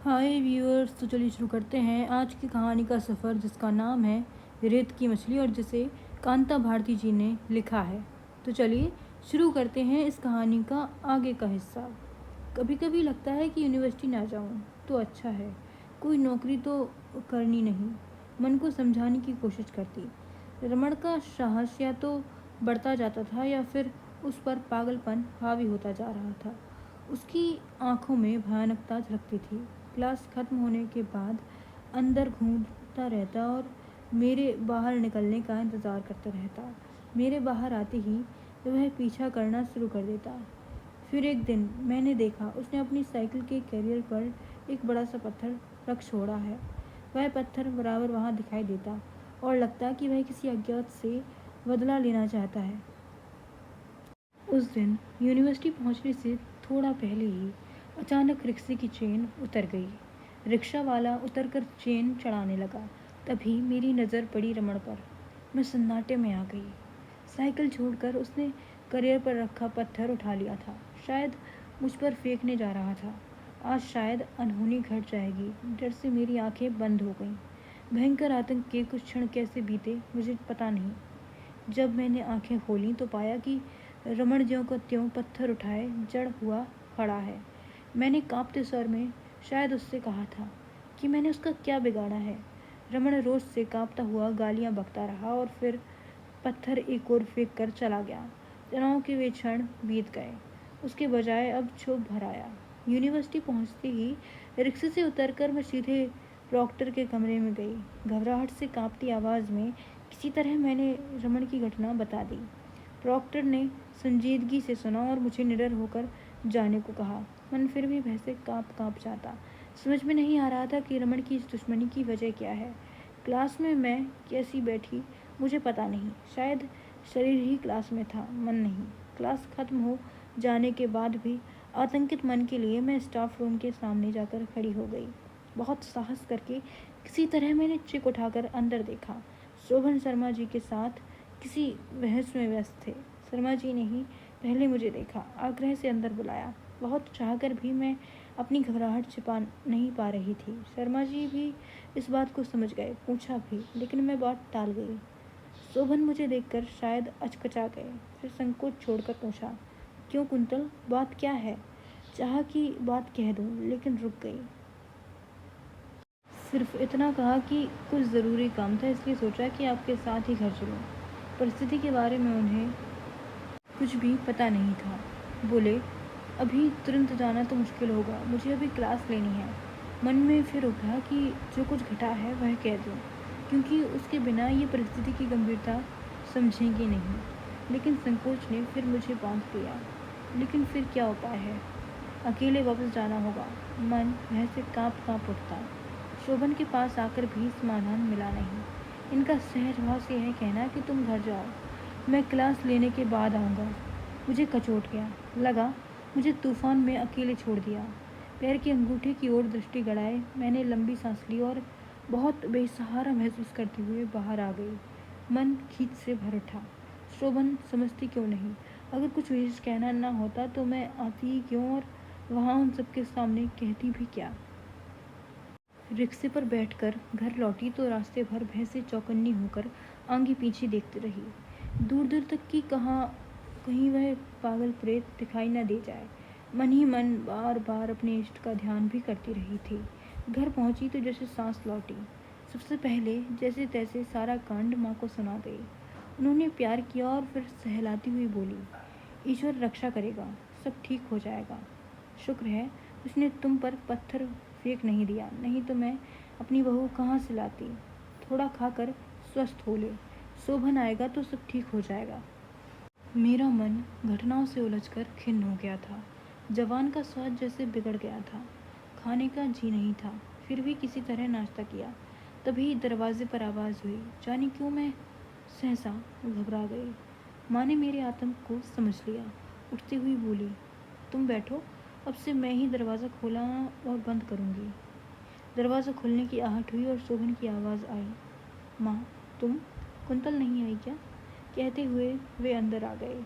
हाय viewers, तो चलिए शुरू करते हैं आज की कहानी का सफ़र जिसका नाम है रेत की मछली और जिसे कांता भारती जी ने लिखा है। तो चलिए शुरू करते हैं इस कहानी का आगे का हिस्सा। कभी कभी लगता है कि यूनिवर्सिटी ना जाऊं तो अच्छा है, कोई नौकरी तो करनी नहीं। मन को समझाने की कोशिश करती। रमण का साहस या तो बढ़ता जाता था या फिर उस पर पागलपन हावी होता जा रहा था। उसकी आंखों में भयानकता झलकती थी। क्लास खत्म होने के बाद अंदर घूमता रहता और मेरे बाहर निकलने का इंतज़ार करता रहता। मेरे बाहर आते ही वह पीछा करना शुरू कर देता। फिर एक दिन मैंने देखा उसने अपनी साइकिल के कैरियर पर एक बड़ा सा पत्थर रख छोड़ा है। वह पत्थर बराबर वहाँ दिखाई देता और लगता कि वह किसी अज्ञात से बदला लेना चाहता है। उस दिन यूनिवर्सिटी पहुंचने से थोड़ा पहले ही अचानक रिक्शे की चेन उतर गई। रिक्शा वाला उतरकर चेन चढ़ाने लगा। तभी मेरी नज़र पड़ी रमण पर। मैं सन्नाटे में आ गई। साइकिल छोड़कर उसने करियर पर रखा पत्थर उठा लिया था। शायद मुझ पर फेंकने जा रहा था। आज शायद अनहोनी घट जाएगी। डर से मेरी आंखें बंद हो गईं। भयंकर आतंक के कुछ क्षण कैसे बीते मुझे पता नहीं। जब मैंने आंखें खोलीं तो पाया कि रमण ज्यों का त्यों पत्थर उठाए जड़ हुआ खड़ा है। मैंने कांपते स्वर में शायद उससे कहा था कि मैंने उसका क्या बिगाड़ा है। रमण रोज से कांपता हुआ गालियां बकता रहा और फिर पत्थर एक और फेंक कर चला गया। तनाव के वे क्षण बीत गए। उसके बजाय अब क्षोभ भर आया। यूनिवर्सिटी पहुंचते ही रिक्शे से उतरकर मैं सीधे प्रॉक्टर के कमरे में गई। घबराहट से कांपती आवाज़ में किसी तरह मैंने रमन की घटना बता दी। प्रॉक्टर ने संजीदगी से सुना और मुझे निडर होकर जाने को कहा। मन फिर भी भय से काँप काँप जाता। समझ में नहीं आ रहा था कि रमन की इस दुश्मनी की वजह क्या है। क्लास में मैं कैसी बैठी मुझे पता नहीं। शायद शरीर ही क्लास में था, मन नहीं। क्लास खत्म हो जाने के बाद भी आतंकित मन के लिए मैं स्टाफ रूम के सामने जाकर खड़ी हो गई। बहुत साहस करके किसी तरह मैंने चिक उठाकर अंदर देखा। शोभन शर्मा जी के साथ किसी बहस में व्यस्त थे। शर्मा जी ने ही पहले मुझे देखा, आग्रह से अंदर बुलाया। बहुत चाहकर भी मैं अपनी घबराहट छिपा नहीं पा रही थी। शर्मा जी भी इस बात को समझ गए, पूछा भी, लेकिन मैं बात टाल गई। शोभन मुझे देखकर शायद अचकचा गए, फिर संकोच छोड़कर पूछा, क्यों कुंतल, बात क्या है? चाहा कि बात कह दूं, लेकिन रुक गई। सिर्फ इतना कहा कि कुछ ज़रूरी काम था, इसलिए सोचा कि आपके साथ ही घर चलूं। परिस्थिति के बारे में उन्हें कुछ भी पता नहीं था। बोले, अभी तुरंत जाना तो मुश्किल होगा, मुझे अभी क्लास लेनी है। मन में फिर उठा कि जो कुछ घटा है वह कह दूं, क्योंकि उसके बिना ये परिस्थिति की गंभीरता समझेंगे नहीं। लेकिन संकोच ने फिर मुझे बांध लिया। लेकिन फिर क्या उपाय है? अकेले वापस जाना होगा। मन वह से काँप काँप उठता। शोभन के पास आकर भी समाधान मिला नहीं। इनका सहज भाव से यह कहना कि तुम घर जाओ, मैं क्लास लेने के बाद आऊँगा, मुझे कचोट गया। लगा मुझे तूफान में अकेले छोड़ दिया। पैर के अंगूठे की ओर दृष्टि गड़ाए मैंने लंबी सांस ली और बहुत बेसहारा महसूस करते हुए बाहर आ गई। मन खींच से भर उठा। शोभन समझती क्यों नहीं? अगर कुछ विशेष कहना ना होता तो मैं आती ही क्यों और वहाँ उन सबके सामने कहती भी क्या? रिक्शे पर बैठकर घर लौटी तो रास्ते भर भय से चौकन्नी होकर आगे पीछे देखती रही। दूर दूर तक कि कहीं वह पागल प्रेत दिखाई न दे जाए। मन ही मन बार बार अपने इष्ट का ध्यान भी करती रही थी। घर पहुंची तो जैसे सांस लौटी। सबसे पहले जैसे तैसे सारा कांड माँ को सुना गई। उन्होंने प्यार किया और फिर सहलाती हुई बोली, ईश्वर रक्षा करेगा, सब ठीक हो जाएगा। शुक्र है उसने तुम पर पत्थर फेंक नहीं दिया, नहीं तो मैं अपनी बहू कहाँ से लाती। थोड़ा खाकर स्वस्थ हो ले, शोभन आएगा तो सब ठीक हो जाएगा। मेरा मन घटनाओं से उलझकर खिन्न हो गया था। जवान का स्वाद जैसे बिगड़ गया था। खाने का जी नहीं था, फिर भी किसी तरह नाश्ता किया। तभी दरवाजे पर आवाज़ हुई। जाने क्यों मैं सहसा घबरा गई। माँ ने मेरे आतंक को समझ लिया। उठती हुई बोली, तुम बैठो, अब से मैं ही दरवाज़ा खोला और बंद करूँगी। दरवाज़ा खुलने की आहट हुई और शोभन की आवाज़ आई, माँ तुम, कुंतल नहीं आई क्या? कहते हुए वे अंदर आ गए।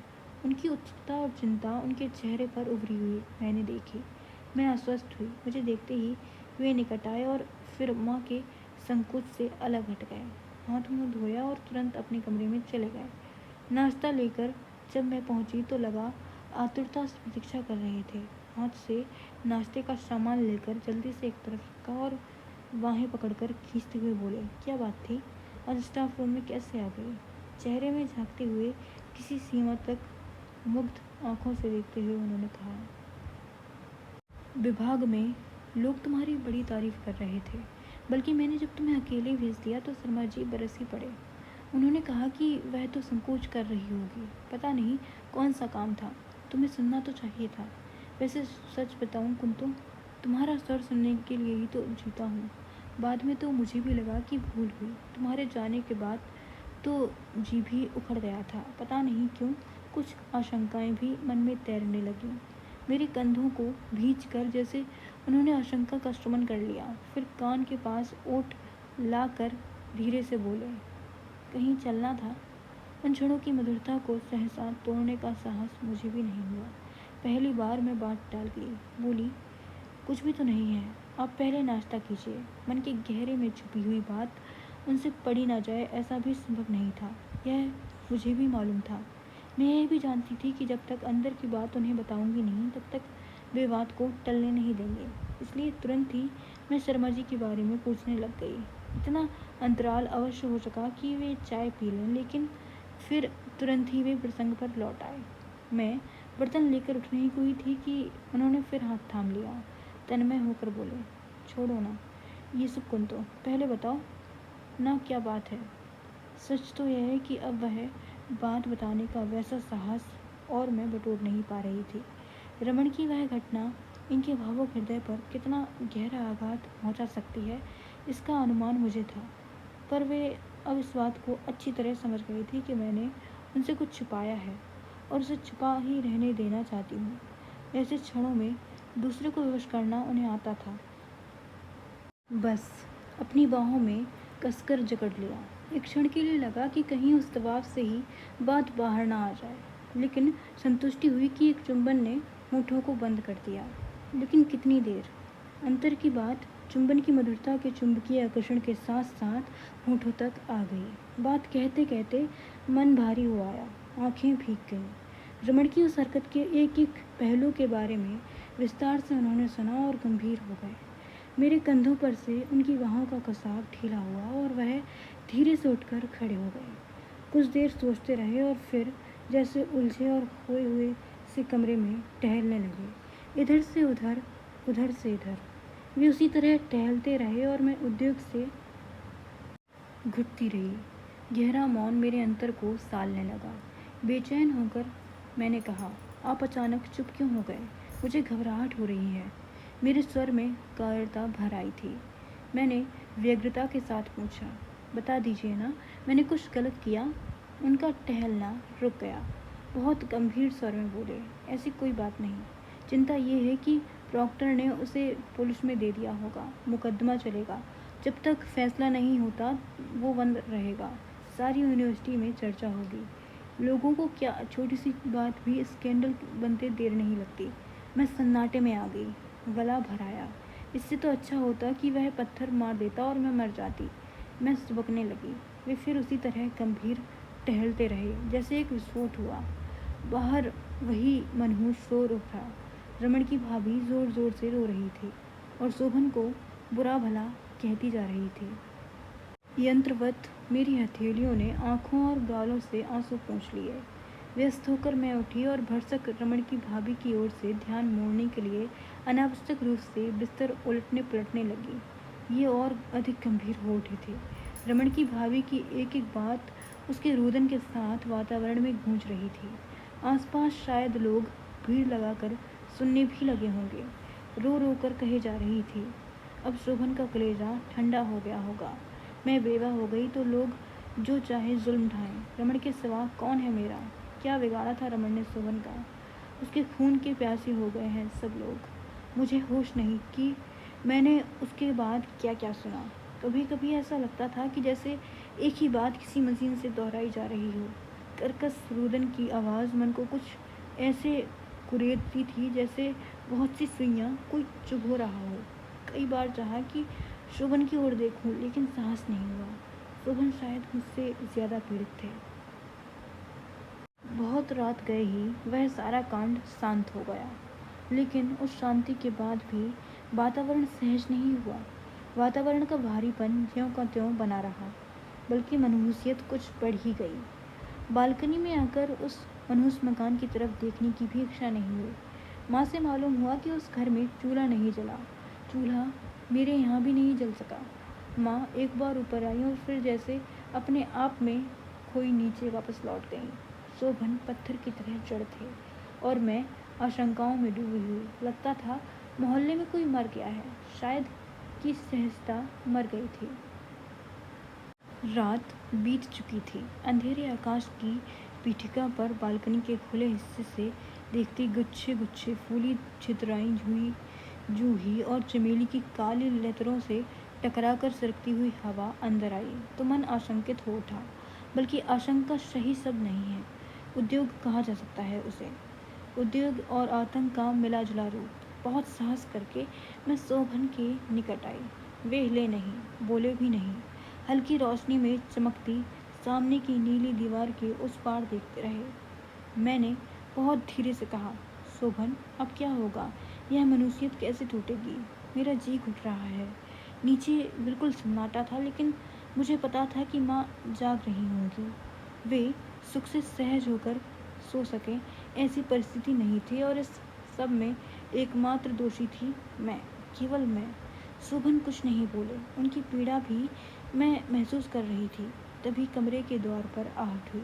उनकी उत्सुकता और चिंता उनके चेहरे पर उभरी हुई मैंने देखी। मैं आश्वस्त हुई। मुझे देखते ही वे निकट आए और फिर माँ के संकोच से अलग हट गए। हाथ मुँह धोया और तुरंत अपने कमरे में चले गए। नाश्ता लेकर जब मैं पहुंची तो लगा आतुरता से प्रतीक्षा कर रहे थे। हाथ से नाश्ते का सामान लेकर जल्दी से एक तरफ रखा और बाहें पकड़कर खींचते हुए बोले, क्या बात थी? आज स्टाफ रूम में कैसे आ गई? चेहरे में झांकते हुए किसी सीमा तक मुग्ध आंखों से देखते हुए उन्होंने कहा, विभाग में लोग तुम्हारी बड़ी तारीफ कर रहे थे, बल्कि मैंने जब तुम्हें अकेले भेज दिया तो शर्मा जी बरस ही पड़े। उन्होंने कहा कि वह तो संकोच कर रही होगी, पता नहीं कौन सा काम था, तुम्हें सुनना तो चाहिए था। वैसे सच बताऊं कुंतु, तुम्हारा स्वर सुनने के लिए ही तो जीता हूँ। बाद में तो मुझे भी लगा कि भूल हुई। तुम्हारे जाने के बाद तो जी भी उखड़ गया था। पता नहीं क्यों कुछ आशंकाएं भी मन में तैरने लगीं। मेरे कंधों को भींच कर जैसे उन्होंने आशंका का शमन कर लिया। फिर कान के पास ओट ला कर धीरे से बोले, कहीं चलना था? उन क्षणों की मधुरता को सहसा तोड़ने का साहस मुझे भी नहीं हुआ। पहली बार मैं बात टाल गई। बोली, कुछ भी तो नहीं है, आप पहले नाश्ता कीजिए। मन के गहरे में छुपी हुई बात उनसे पढ़ी ना जाए ऐसा भी संभव नहीं था। यह मुझे भी मालूम था। मैं यह भी जानती थी कि जब तक अंदर की बात उन्हें बताऊंगी नहीं तब तक वे बात को टलने नहीं देंगे। इसलिए तुरंत ही मैं शर्मा जी के बारे में पूछने लग गई। इतना अंतराल अवश्य हो सका कि वे चाय पी लें, लेकिन फिर तुरंत ही वे प्रसंग पर लौट आए। मैं बर्तन लेकर उठने ही हुई थी कि उन्होंने फिर हाथ थाम लिया। तन्मय होकर बोले, छोड़ो ना ये सब कुंतो, पहले बताओ ना क्या बात है। सच तो यह है कि अब वह बात बताने का वैसा साहस और मैं बटोर नहीं पा रही थी। रमन की वह घटना इनके भावुक हृदय पर कितना गहरा आघात पहुंचा सकती है इसका अनुमान मुझे था, पर वे अब इस बात को अच्छी तरह समझ गई थी कि मैंने उनसे कुछ छुपाया है और उसे छुपा ही रहने देना चाहती हूँ। ऐसे क्षणों में दूसरे को विवश करना उन्हें आता था। बस अपनी बाहों में कसकर जकड़ लिया। एक क्षण के लिए लगा कि कहीं उस दबाव से ही बात बाहर ना आ जाए, लेकिन संतुष्टि हुई कि एक चुंबन ने होठों को बंद कर दिया। लेकिन कितनी देर? अंतर की बात चुंबन की मधुरता के चुंबकीय आकर्षण के साथ साथ होठों तक आ गई। बात कहते कहते मन भारी हो आया, आंखें भीग गईं। रमन की उस हरकत के एक एक पहलू के बारे में विस्तार से उन्होंने सुना और गंभीर हो गए। मेरे कंधों पर से उनकी बाहों का कसाव ढीला हुआ और वह धीरे से उठकर खड़े हो गए। कुछ देर सोचते रहे और फिर जैसे उलझे और खोए हुए से कमरे में टहलने लगे, इधर से उधर, उधर से इधर। वे उसी तरह टहलते रहे और मैं उद्योग से घुटती रही। गहरा मौन मेरे अंतर को सालने लगा। बेचैन होकर मैंने कहा, आप अचानक चुप क्यों हो गए? मुझे घबराहट हो रही है। मेरे स्वर में कायरता भर आई थी। मैंने व्यग्रता के साथ पूछा, बता दीजिए ना, मैंने कुछ गलत किया? उनका टहलना रुक गया। बहुत गंभीर स्वर में बोले, ऐसी कोई बात नहीं। चिंता ये है कि प्रॉक्टर ने उसे पुलिस में दे दिया होगा। मुकदमा चलेगा। जब तक फैसला नहीं होता वो बंद रहेगा। सारी यूनिवर्सिटी में चर्चा होगी। लोगों को क्या छोटी सी बात भी स्कैंडल बनते देर नहीं लगती। मैं सन्नाटे में आ गई, गला भर आया। इससे तो अच्छा होता कि वह पत्थर मार देता और मैं मर जाती। मैं सुबकने लगी। वे फिर उसी तरह गंभीर टहलते रहे। जैसे एक विस्फोट हुआ। बाहर वही मनहूस शोर उठा। रमन की भाभी जोर जोर से रो रही थी और शोभन को बुरा भला कहती जा रही थी। यंत्रवत मेरी हथेलियों ने आंखों और गालों से आंसू पोंछ लिए। व्यस्त होकर मैं उठी और भरसक रमन की भाभी की ओर से ध्यान मोड़ने के लिए अनावश्यक रूप से बिस्तर उलटने पलटने लगी। ये और अधिक गंभीर हो उठी थी। रमन की भाभी की एक एक बात उसके रुदन के साथ वातावरण में गूंज रही थी। आसपास शायद लोग भीड़ लगाकर सुनने भी लगे होंगे। रो रो कर कहे जा रही थी, अब शोभन का कलेजा ठंडा हो गया होगा। मैं बेवा हो गई तो लोग जो चाहे जुल्म ढाएं। रमन के सिवा कौन है मेरा? क्या बिगाड़ा था रमन ने शोभन का? उसके खून के प्यासे हो गए हैं सब लोग। मुझे होश नहीं कि मैंने उसके बाद क्या क्या सुना। कभी कभी ऐसा लगता था कि जैसे एक ही बात किसी मशीन से दोहराई जा रही हो। कर्कश रुदन की आवाज़ मन को कुछ ऐसे कुरेदती थी जैसे बहुत सी सुइयां कोई चुभो रहा हो। कई बार चाहा कि शोभन की ओर देखूं, लेकिन साहस नहीं हुआ। शोभन शायद मुझसे ज़्यादा पीड़ित थे। बहुत रात गए ही वह सारा कांड शांत हो गया, लेकिन उस शांति के बाद भी वातावरण सहज नहीं हुआ। वातावरण का भारीपन ज्यों का त्यों बना रहा, बल्कि मनहूसियत कुछ बढ़ ही गई। बालकनी में आकर उस मनहूस मकान की तरफ देखने की भी इच्छा नहीं हुई। माँ से मालूम हुआ कि उस घर में चूल्हा नहीं जला। चूल्हा मेरे यहाँ भी नहीं जल सका। माँ एक बार ऊपर आई और फिर जैसे अपने आप में खोई नीचे वापस लौट गईं। शोभन पत्थर की तरह जड़ थे और मैं आशंकाओं में डूबी हुई। लगता था मोहल्ले में कोई मर गया है, शायद कि सहजता मर गई थी। रात बीत चुकी थी। अंधेरे आकाश की पीठिका पर बालकनी के खुले हिस्से से देखती गुच्छे गुच्छे फूली छितराई जूही और चमेली की काली लतरों से टकराकर सरकती हुई हवा अंदर आई तो मन आशंकित हो उठा। बल्कि आशंका सही शब्द नहीं है, उद्योग कहा जा सकता है उसे। उद्योग और आतंक का मिला जुला रूप। बहुत साहस करके मैं शोभन के निकट आई। वे हिले नहीं, बोले भी नहीं। हल्की रोशनी में चमकती सामने की नीली दीवार के उस पार देखते रहे। मैंने बहुत धीरे से कहा, शोभन अब क्या होगा? यह मनुष्यत कैसे टूटेगी? मेरा जी घुट रहा है। नीचे बिल्कुल सन्नाटा था, लेकिन मुझे पता था कि माँ जाग रही होंगी। वे सुख से सहज होकर सो सकें ऐसी परिस्थिति नहीं थी, और इस सब में एकमात्र दोषी थी मैं, केवल मैं। शोभन कुछ नहीं बोले। उनकी पीड़ा भी मैं महसूस कर रही थी। तभी कमरे के द्वार पर आहट हुई।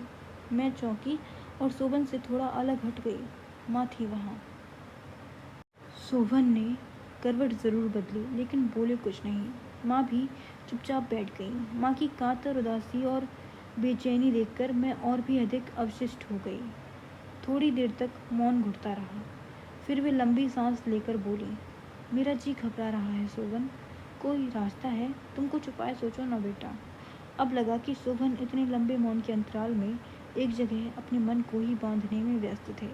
मैं चौंकी और शोभन से थोड़ा अलग हट गई। माँ थी वहाँ। शोभन ने करवट ज़रूर बदली, लेकिन बोले कुछ नहीं। माँ भी चुपचाप बैठ गई। माँ की कातर उदासी और बेचैनी देखकर मैं और भी अधिक अवशिष्ट हो गई। थोड़ी देर तक मौन घुटता रहा। फिर वे लंबी सांस लेकर बोली, मेरा जी घबरा रहा है शोभन। कोई रास्ता है? तुम कुछ उपाय सोचो ना बेटा। अब लगा कि शोभन इतने लंबे मौन के अंतराल में एक जगह अपने मन को ही बांधने में व्यस्त थे।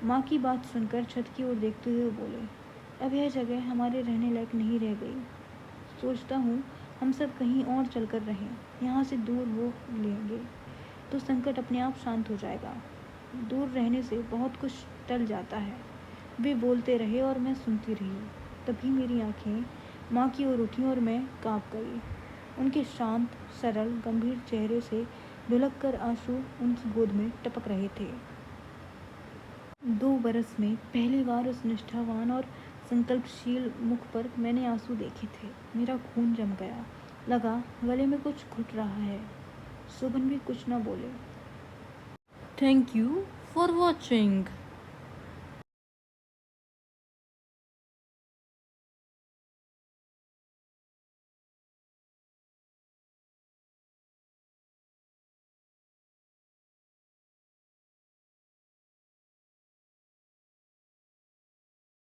माँ की बात सुनकर छत की ओर देखते हुए बोले, अब यह जगह हमारे रहने लायक नहीं रह गई। सोचता हूँ हम सब कहीं और चलकर रहें। यहाँ से दूर हो लेंगे तो संकट अपने आप शांत हो जाएगा। दूर रहने से बहुत कुछ टल जाता है। वे बोलते रहे और मैं सुनती रही। तभी मेरी आंखें माँ की ओर उठी और मैं काँप गई। उनके शांत, सरल, गंभीर चेहरे से ढुलक कर आंसू उनकी गोद में टपक रहे थे। 2 बरस में पहली बार उस निष्ठावान और संकल्पशील मुख पर मैंने आंसू देखे थे। मेरा खून जम गया। लगा गले में कुछ घुट रहा है। शोभन भी कुछ न बोले। Thank you for watching.